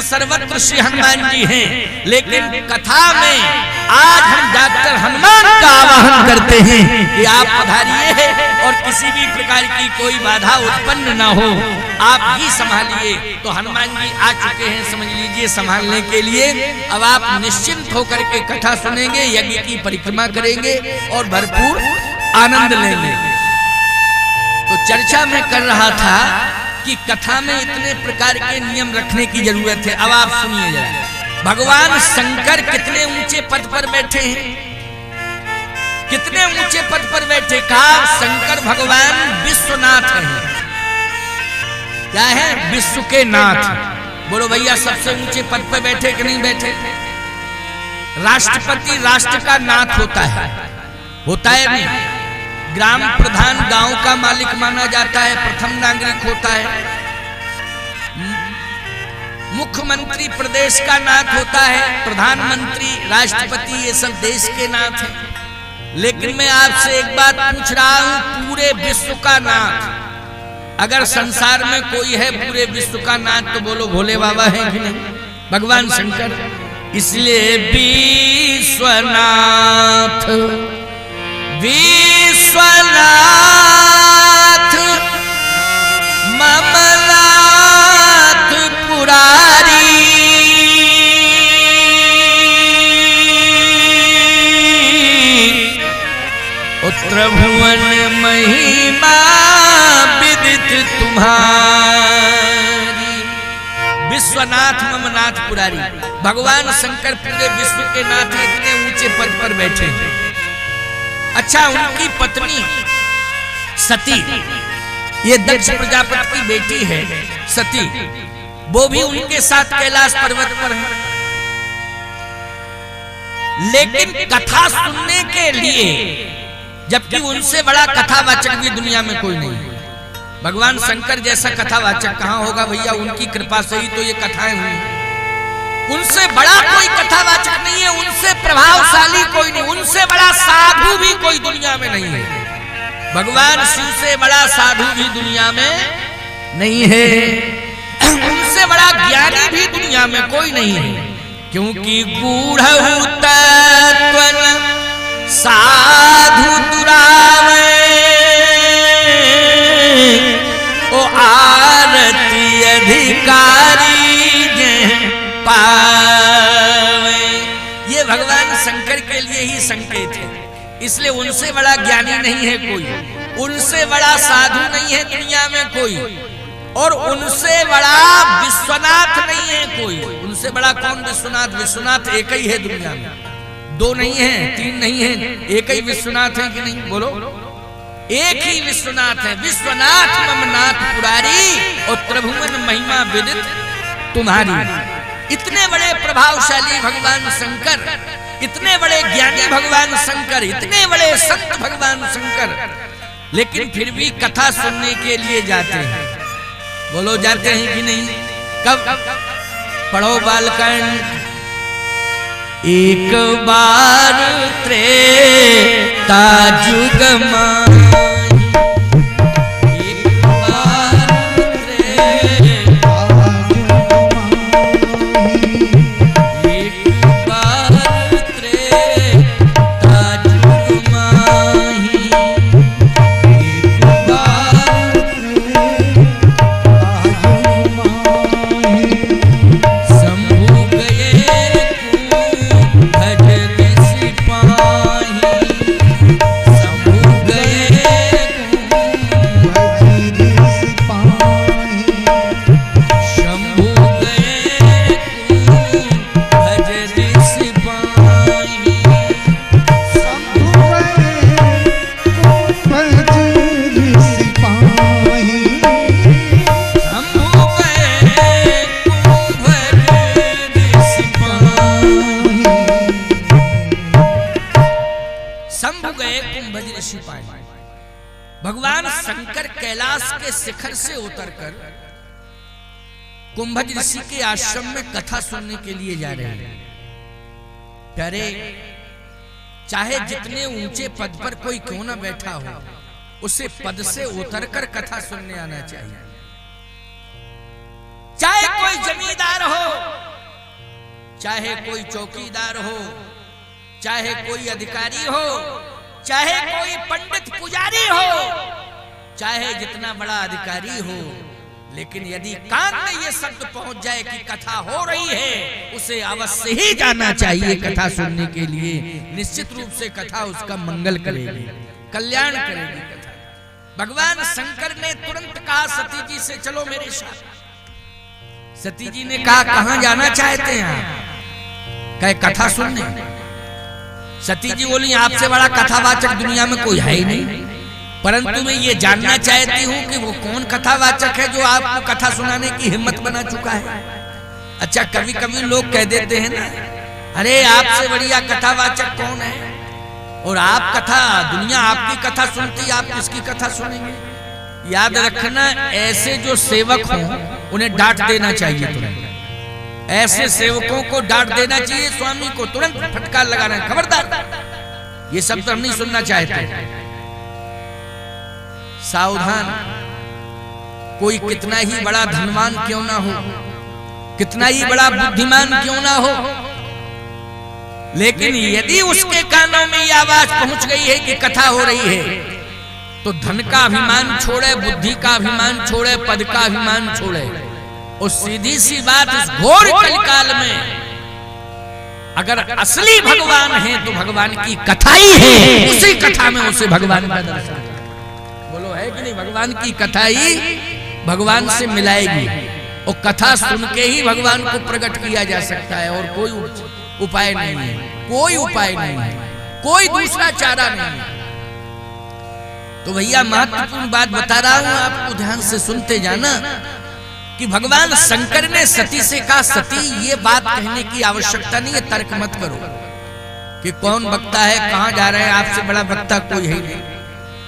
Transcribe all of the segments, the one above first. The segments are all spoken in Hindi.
सर्वत्र श्री हनुमान जी हैं, लेकिन कथा में आज हम डॉक्टर हनुमान का आवाहन करते हैं कि आप पधारिए और किसी भी प्रकार की कोई बाधा उत्पन्न ना हो, आप ही संभालिए। तो हनुमान जी आ चुके हैं, समझ लीजिए, संभालने के लिए। अब आप निश्चिंत होकर के कथा सुनेंगे, यज्ञ की परिक्रमा करेंगे और भरपूर आनंद लेंगे। तो चर्चा में कर रहा था कि कथा में इतने प्रकार के नियम रखने की जरूरत है। अब आप सुनिए जरा, भगवान शंकर कितने ऊंचे पद पर बैठे हैं, कितने ऊंचे पद पर बैठे। कहा शंकर भगवान विश्वनाथ हैं। क्या है? विश्व के नाथ। बोलो भैया, सबसे ऊंचे पद पर बैठे कि नहीं बैठे? राष्ट्रपति राष्ट्र का नाथ होता है नहीं? ग्राम प्रधान गांव का मालिक माना जाता है, प्रथम नागरिक होता है। मुख्यमंत्री प्रदेश का नाथ होता है, प्रधानमंत्री, राष्ट्रपति, ये सब देश के नाथ हैं। लेकिन मैं आपसे एक बात पूछ रहा हूं, पूरे विश्व का नाथ अगर संसार में कोई है, पूरे विश्व का नाथ, तो बोलो भोले बाबा है कि नहीं? भगवान शंकर। इसलिए विश्वनाथ विश्वनाथ ममनाथ पुरारी, उत्तर भुवन महिमा विदित तुम्हारी। विश्वनाथ ममनाथ पुरारी, भगवान शंकर पूरे विश्व के नाथ, इतने ऊंचे पद पर बैठे हैं। अच्छा, उनकी पत्नी सती, ये दक्ष प्रजापति की बेटी है सती, वो भी उनके साथ कैलाश पर्वत पर है। लेकिन कथा सुनने के लिए, जबकि उनसे बड़ा कथावाचक भी दुनिया में कोई नहीं है। भगवान शंकर जैसा कथावाचक कहां होगा भैया? उनकी कृपा से ही तो ये कथाएं हुई। उनसे बड़ा कोई कथावाचक नहीं है, उनसे प्रभावशाली कोई नहीं, उनसे बड़ा साधु भी कोई दुनिया में नहीं है। भगवान शिव से बड़ा साधु भी दुनिया में नहीं है, उनसे बड़ा ज्ञानी भी दुनिया में कोई नहीं है। क्योंकि गूढ़ तत्वन साधु दुरावे, ओ आरती अधिकारी पावे। ये भगवान शंकर के लिए ही संकेत है। इसलिए उनसे बड़ा ज्ञानी नहीं है कोई, उनसे बड़ा साधु नहीं है दुनिया में कोई, और उनसे बड़ा विश्वनाथ नहीं है कोई। उनसे बड़ा कौन? विश्वनाथ। विश्वनाथ एक ही है दुनिया में, दो नहीं है, तीन नहीं है, एक ही विश्वनाथ है कि नहीं? बोलो, एक ही विश्वनाथ है। विश्वनाथ ममनाथ पुरारी, और त्रिभुवन महिमा विदित तुम्हारी। इतने बड़े प्रभावशाली भगवान शंकर, इतने बड़े ज्ञानी भगवान शंकर, इतने बड़े संत भगवान शंकर, लेकिन फिर भी कथा सुनने के लिए जाते हैं। बोलो, जाते हैं कि नहीं? कब? पढ़ो बालकांड। एक बार त्रेता जुग माही, भगवान शंकर कैलाश के शिखर से उतरकर कुंभज ऋषि के आश्रम में कथा सुनने के लिए जा रहे हैं। करे चाहे जितने ऊंचे पद पर कोई क्यों ना बैठा हो, उसे पद से उतरकर कथा सुनने आना चाहिए। चाहे कोई जमींदार हो, चाहे कोई चौकीदार हो, चाहे कोई अधिकारी हो, चाहे कोई पंडित पुजारी हो, चाहे जितना बड़ा अधिकारी हो, लेकिन यदि कान में ये शब्द पहुंच जाए कि कथा हो रही है, उसे अवश्य ही जाना चाहिए कथा सुनने के लिए। निश्चित रूप से कथा उसका मंगल करेगी, कल्याण करेगी कथा। भगवान शंकर ने तुरंत कहा सती जी से, चलो मेरे साथ। सती जी ने कहा, कहां जाना चाहते हैं आप? कहे, कथा सुनने। सती जी बोली, आपसे बड़ा कथावाचक दुनिया में कोई है ही नहीं, परंतु मैं ये जानना चाहती हूँ कि वो कौन कथावाचक है जो आपको कथा सुनाने की हिम्मत बना चुका है। अच्छा, कभी कभी लोग कह देते हैं ना, अरे आपसे बढ़िया कथावाचक कौन है, और आप कथा, दुनिया आपकी कथा सुनती, आप किसकी कथा सुनेंगे? याद रखना, ऐसे जो सेवक हों उन्हें डांट देना चाहिए तुरंत। ऐसे सेवकों को डांट देना चाहिए, स्वामी को तुरंत फटकार लगाना, खबरदार, ये शब्द हम नहीं सुनना चाहते। सावधान, कोई कितना ही बड़ा धनवान क्यों ना हो, कितना ही बड़ा बुद्धिमान क्यों ना हो, लेकिन यदि उसके कानों में यह आवाज पहुंच गई है कि कथा हो रही है, तो धन का अभिमान छोड़े, बुद्धि का अभिमान छोड़े, पद का अभिमान छोड़े, और सीधी सी बात, इस घोर कलिकाल में अगर असली भगवान है तो भगवान की कथा ही है, उसी कथा में उसे भगवान का दर्शन, बोलो है कि नहीं, भगवान की कथा ही भगवान से मिलाएगी, और कथा सुन के ही भगवान को प्रकट किया जा सकता है, और कोई उपाय नहीं है, कोई उपाय नहीं है, कोई दूसरा चारा नहीं है। तो भैया महत्वपूर्ण बात बता रहा हूं, आपको ध्यान से सुनते जाना कि भगवान शंकर ने सती से कहा, सती ये बात कहने की आवश्यकता नहीं है, तर्क मत करो कि कौन वक्ता है, कहां जा रहे हैं, आपसे बड़ा वक्ता कोई है नहीं।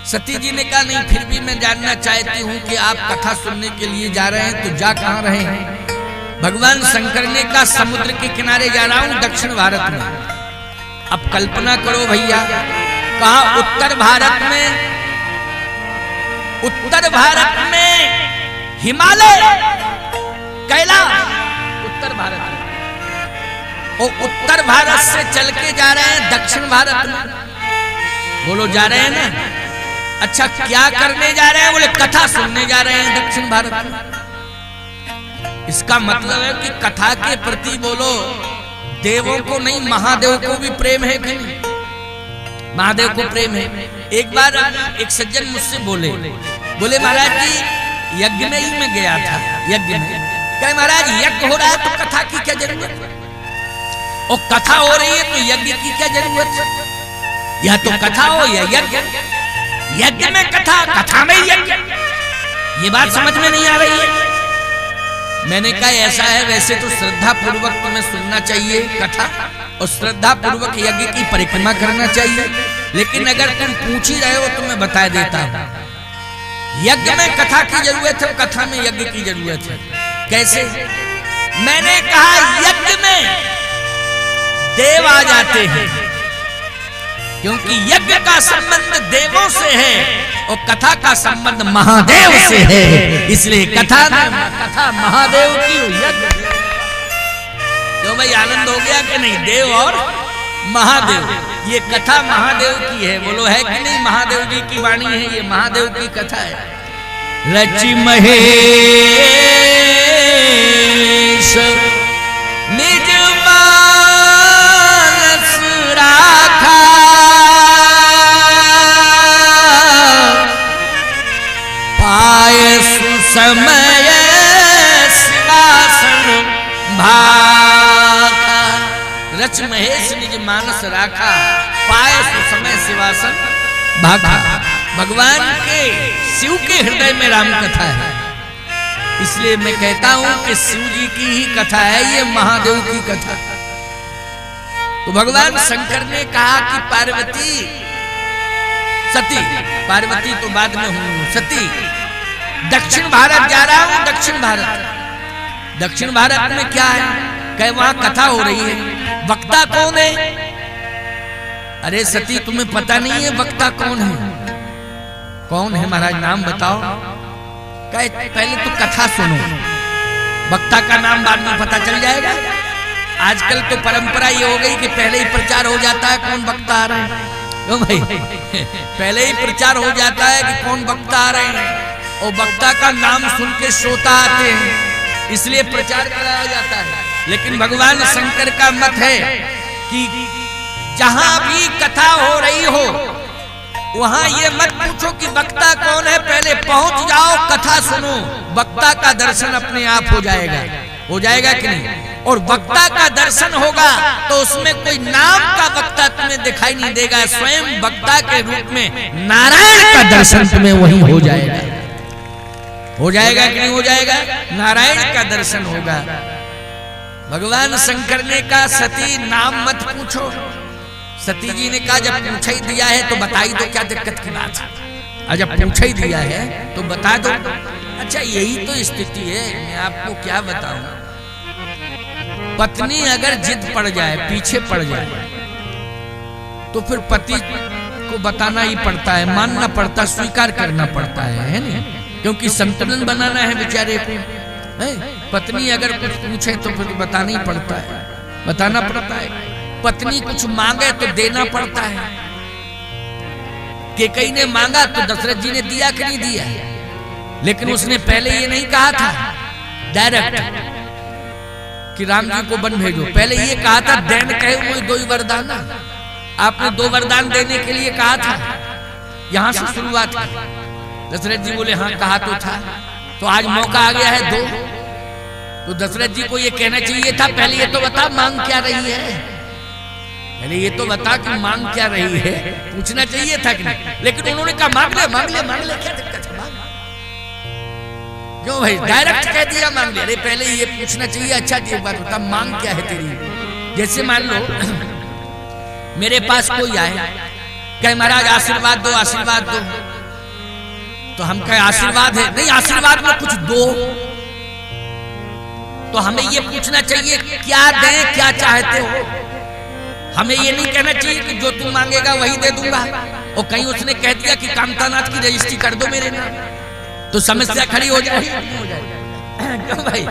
सती जी ने कहा, नहीं, फिर भी मैं जानना चाहती हूँ कि आप कथा सुनने के लिए जा रहे हैं, तो जा कहाँ रहे हैं? भगवान शंकर ने कहा, समुद्र के किनारे जा रहा हूँ, दक्षिण भारत में। अब कल्पना करो भैया, कहा उत्तर भारत में, उत्तर भारत में हिमालय, कैलाश, उत्तर भारत में, और उत्तर भारत से चल के जा रहे हैं दक्षिण भारत में। बोलो, जा रहे हैं ना? अच्छा, क्या करने जा रहे हैं? बोले, कथा सुनने जा रहे हैं दक्षिण भारत में। इसका मतलब है कि कथा के प्रति, बोलो, देवों को नहीं, महादेव को भी प्रेम है कि नहीं? महादेव को प्रेम है। एक बार एक सज्जन मुझसे बोले महाराज जी, यज्ञ में ही मैं गया था, यज्ञ में, कहे महाराज यज्ञ हो रहा है तो कथा की क्या जरूरत है, और कथा हो रही है तो यज्ञ की क्या जरूरत है? या तो कथा हो या यज्ञ, यज्ञ में कथा, कथा में यज्ञ, ये बात समझ में नहीं आ रही है। मैंने कहा, ऐसा है, वैसे तो श्रद्धा पूर्वक तुम्हें सुनना चाहिए कथा, और श्रद्धा पूर्वक यज्ञ की परिक्रमा करना चाहिए, लेकिन अगर तुम पूछ ही रहे हो तो मैं बता देता हूं, यज्ञ में कथा की जरूरत है, कथा में यज्ञ की जरूरत है। कैसे? मैंने कहा, यज्ञ में देव आ जाते हैं, क्योंकि यज्ञ का संबंध देवों से है और कथा का संबंध महादेव से है, इसलिए कथा महादेव की, यज्ञ। तो भाई आनंद हो गया कि नहीं? देव और महादेव, ये कथा महादेव की है, बोलो है कि नहीं? महादेव जी की वाणी है, ये महादेव की कथा है। रचि महेश निज मानस राखा, पाए सुसमय शिवासन भाखा। रच महेश निज मानस राखा, पाए सुसमय शिवासन भाखा। भगवान के, शिव के हृदय में राम कथा है, इसलिए मैं कहता हूं कि शिव जी की ही कथा है ये, महादेव की कथा। तो भगवान शंकर ने कहा कि पार्वती, सती, पार्वती तो बाद में हूं, सती, दक्षिण भारत जा रहा हूं, दक्षिण भारत। दक्षिण भारत में क्या है? कहे वहां कथा हो रही है। वक्ता कौन है? अरे सती, तुम्हें पता नहीं है वक्ता कौन है? कौन है महाराज, नाम बताओ। कहे पहले तो कथा सुनो, वक्ता का नाम बाद में पता चल जाएगा। आजकल तो परंपरा ये हो गई कि पहले ही प्रचार हो जाता है कौन वक्ता आ रहे हैं। क्यों भाई? पहले ही प्रचार हो जाता है कि कौन वक्ता आ रहे हैं और वक्ता का नाम सुन के श्रोता आते हैं, इसलिए प्रचार कराया जाता है। लेकिन भगवान शंकर का मत है कि जहां भी कथा हो रही हो वहां ये मत पूछो कि वक्ता कौन है, पहले पहुंच जाओ, कथा सुनो, वक्ता का दर्शन अपने आप हो जाएगा कि नहीं? और वक्ता का दर्शन होगा तो उसमें कोई नाम का वक्ता तुम्हें दिखाई नहीं देगा, स्वयं वक्ता के रूप में नारायण का दर्शन तुम्हें वही हो जाएगा कि नहीं हो जाएगा? नारायण का दर्शन होगा। भगवान शंकर ने कहा सती नाम मत पूछो। सती जी ने कहा जब पूछ ही दिया है तो बता ही दो, क्या दिक्कत की बात है? और जब पूछ ही दिया है तो बता दो। अच्छा यही तो स्थिति है, मैं आपको क्या बताऊं। पत्नी अगर जिद पड़ जाए, पीछे पड़ जाए, तो फिर पति को बताना ही पड़ता है, मानना पड़ता, स्वीकार करना पड़ता है नहीं? क्योंकि संतुलन बनाना है बेचारे को। पत्नी अगर कुछ पूछे तो फिर बताना ही पड़ता है, बताना पड़ता है। पत्नी कुछ मांगे तो देना पड़ता है। केकई ने मांगा तो दशरथ जी ने दिया कि नहीं दिया? लेकिन उसने पहले ये नहीं कहा था डायरेक्ट कि राम जी को वन भेजो, पहले ये कहा था देन कहे वो दो ही वरदान। आपने 2 वरदान देने के लिए कहा था, यहां से शुरुआत की। दशरथ जी बोले हाँ कहा तो था, तो आज मौका आ गया है 2। तो दशरथ जी को ये कहना चाहिए था पहले ये तो बता मांग क्या रही है, पहले ये तो बता कि मांग क्या रही है, पूछना चाहिए था कि नहीं? लेकिन उन्होंने कहा मांग ले मांग ले मांग ले, क्या दिक्कत है? क्यों भाई डायरेक्ट कह दिया मांग ले? अरे पहले ये पूछना चाहिए अच्छा जी एक बात बता मांग क्या है तेरी। जैसे मान लो मेरे पास कोई आए कहे महाराज आशीर्वाद दो आशीर्वाद दो, तो हम कहे आशीर्वाद है नहीं, आशीर्वाद में कुछ दो। तो हमें ये पूछना चाहिए क्या दें, क्या चाहते हो। हमें ये नहीं कहना चाहिए कि जो तू मांगेगा वही दे दूंगा। और कहीं उसने कह दिया कि कामतानाथ की रजिस्ट्री कर दो मेरे नाम, तो समस्या खड़ी हो जाएगी। क्यों भाई?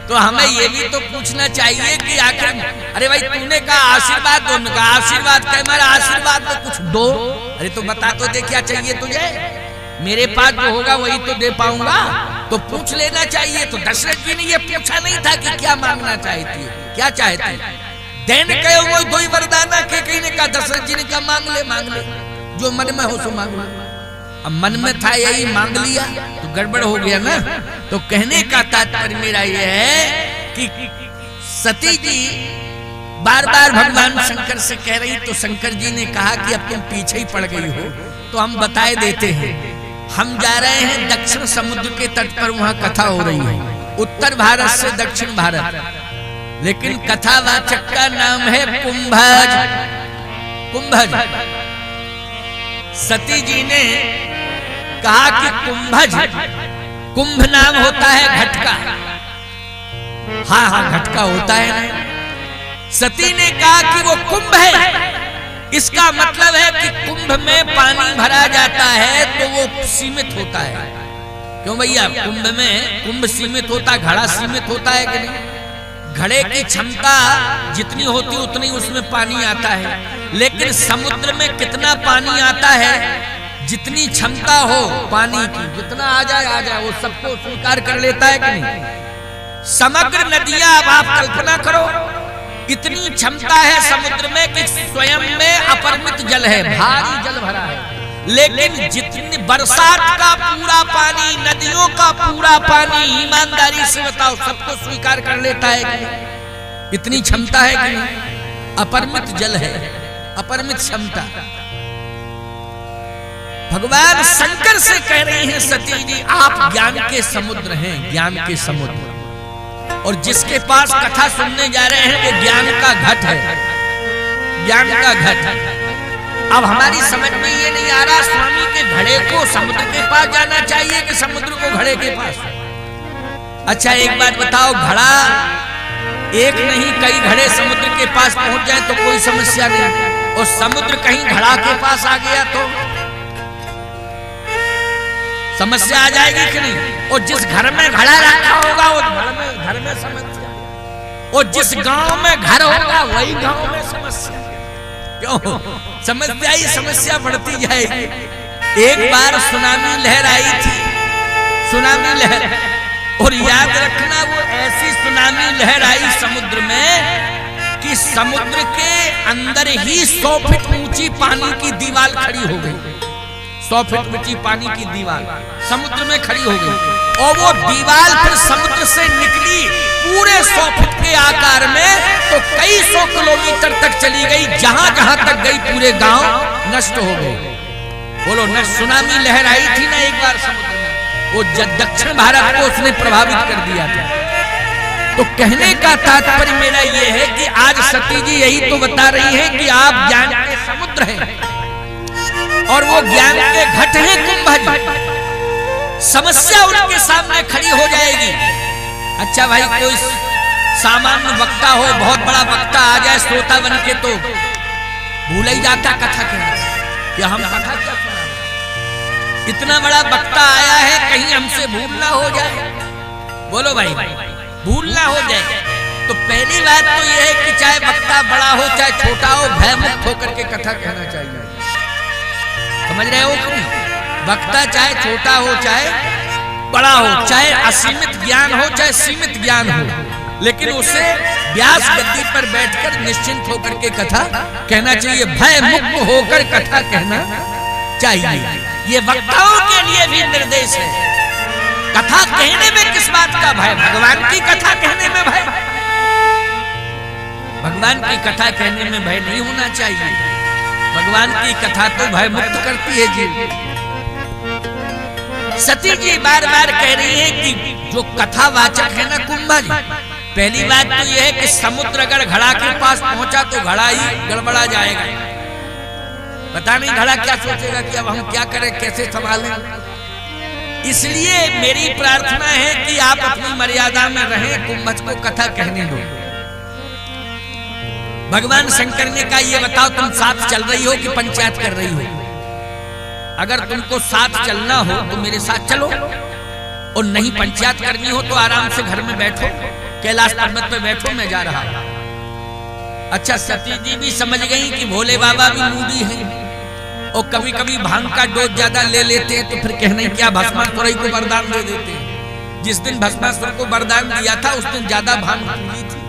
तो हमें ये भी तो पूछना चाहिए कि आखिर अरे भाई तूने कहा आशीर्वाद दो, उन्होंने कहा आशीर्वाद कहे मेरा आशीर्वाद में कुछ दो। अरे तो बता तो दे क्या चाहिए तुझे, मेरे पास जो होगा वही तो दे पाऊंगा, तो पूछ लेना चाहिए। तो दशरथ जी ने ये पूछा नहीं था कि क्या मांगना चाहती है, क्या चाहती है। देन कहे वो 2 ही वरदान के कहीं ने कहा, दशरथ जी ने कहा मांग ले जो मन में हो सो मांग ले। अब मन में था यही मांग लिया तो गड़बड़ हो गया ना। तो कहने का तात्पर्य मेरा यह है कि सती जी बार बार भगवान शंकर से कह रही, तो शंकर जी ने कहा कि अब तुम पीछे ही पड़ गई हो तो हम बताए देते हैं। हम जा रहे हैं दक्षिण समुद्र के तट पर, वहां कथा हो रही है, उत्तर भारत से दक्षिण भारत, लेकिन कथावाचक का नाम है कुंभज। सती जी ने कहा कि कुंभज, कुंभ नाम होता है घट का। हाँ घट का होता है। सती ने कहा कि वो कुंभ है, इसका मतलब है कि कुंभ में पानी भरा जाता है तो वो सीमित होता है। क्यों भैया? कुंभ में कुंभ सीमित होता है, घड़ा सीमित होता है कि नहीं? घड़े की क्षमता जितनी होती उतनी उसमें पानी आता है, लेकिन समुद्र में कितना पानी आता है, जितनी क्षमता हो पानी की, जितना आ जाए वो सबको स्वीकार कर लेता है कि नहीं? समग्र नदियां, अब आप कल्पना करो, इतनी क्षमता है समुद्र में कि स्वयं में अपरिमित जल है, भारी जल भरा है, लेकिन जितनी बरसात का पूरा पानी, नदियों का पूरा पानी, ईमानदारी से बताओ, सबको स्वीकार कर लेता है कि नहीं? इतनी क्षमता है कि नहीं? अपरिमित जल है, अपरिमित क्षमता। भगवान शंकर से कह रहे हैं सती जी आप ज्ञान के समुद्र हैं, ज्ञान के समुद्र, और जिसके पास कथा सुनने जा रहे हैं वो ज्ञान का घट है, ज्ञान का घट है। अब हमारी समझ में ये नहीं आ रहा स्वामी के घड़े को समुद्र के पास जाना चाहिए कि समुद्र को घड़े के पास। अच्छा एक बात बताओ, घड़ा एक नहीं कई घड़े समुद्र के पास पहुंच जाए तो कोई समस्या नहीं, और समुद्र कहीं घड़ा के पास आ गया तो समस्या आ जाएगी कि नहीं? और जिस घर में घड़ा रखा होगा वो घर में समस्या। और जिस गांव में घर होगा वही गांव में समस्या। क्यों? समस्या ही समस्या बढ़ती जाएगी। एक बार सुनामी लहर आई थी, सुनामी लहर, और याद रखना वो ऐसी सुनामी लहर आई समुद्र में कि समुद्र के अंदर ही 100 फीट ऊंची पानी की दीवार खड़ी हो गई। 100 फीट ऊंची पानी की दीवार समुद्र में खड़ी हो गई, और वो दीवार फिर समुद्र से निकली पूरे 100 फीट के आकार में, तो कई 100 किलोमीटर तक चली गई। जहां जहां तक गई पूरे गांव नष्ट हो गए। बोलो न, सुनामी लहर आई थी ना एक बार समुद्र में, वो दक्षिण भारत को उसने प्रभावित कर दिया था। तो कहने का तात्पर्य मेरा ये है कि आज सती जी यही तो बता रही है कि आप ज्ञान के समुद्र हैं और वो ज्ञान के घट हैं कुंभ। समस्या उनके सामने खड़ी हो जाएगी। अच्छा भाई, कोई सामान्य वक्ता हो, बहुत बड़ा वक्ता आ जाए श्रोता बन के, तो भूल ही जाता कथा कहना कि हम कथा क्या सुना। इतना बड़ा वक्ता आया है, कहीं हमसे भूल ना हो जाए। बोलो भाई, भूल ना हो जाए। तो पहली बात तो यह है कि चाहे वक्ता बड़ा हो चाहे छोटा हो, भयमुक्त होकर के कथा कहना चाहिए। समझ रहे हो कि नहीं? वक्ता चाहे छोटा हो चाहे बड़ा हो, चाहे असीमित ज्ञान हो चाहे सीमित ज्ञान हो, लेकिन उसे व्यास गद्दी पर बैठकर निश्चिंत होकर के कथा कहना चाहिए। भय मुक्त होकर कथा कहना चाहिए। ये वक्ताओं के लिए भी निर्देश है। कथा कहने में किस बात का भय? भगवान की कथा कहने में भय। भगवान की कथा कहने में भय नहीं होना चाहिए। भगवान की कथा तो भय मुक्त करती है जी। सती जी बार बार कह रही है कि जो कथावाचक है ना कुंभा जी, पहली बात तो यह है कि समुद्र अगर घड़ा के पास पहुंचा तो घड़ा ही गड़बड़ा जाएगा। पता नहीं घड़ा क्या सोचेगा कि अब हम क्या करें, कैसे संभालें। इसलिए मेरी प्रार्थना है कि आप अपनी मर्यादा में रहें, कुंभज को कथा कहने दो। भगवान शंकर ने कहा ये बताओ तुम साथ चल रही हो कि पंचायत कर रही हो? अगर तुमको साथ चलना हो तो मेरे साथ चलो, और नहीं पंचायत करनी हो तो आराम से घर में बैठो, कैलाश पर्वत पे बैठो, मैं जा रहा हूं। अच्छा, सती जी भी समझ गई कि भोले बाबा भी मूडी हैं और कभी कभी भांग का डोज ज्यादा ले लेते हैं, तो फिर कहने क्या भस्मासुर को वरदान दे देते हैं। जिस दिन भस्मासुर को वरदान दिया था उस दिन ज्यादा भांग पी ली थी,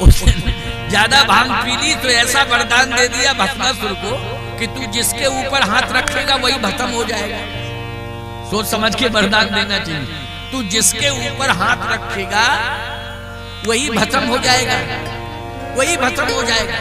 उस दिन ज्यादा भांग पी ली, तो ऐसा वरदान दे दिया भस्मासुर को कि तू जिसके ऊपर हाथ रखेगा वही भस्म हो जाएगा। सोच समझ के वरदान देना चाहिए। तू जिसके ऊपर हाथ रखेगा वही भस्म हो जाएगा, वही भस्म हो जाएगा।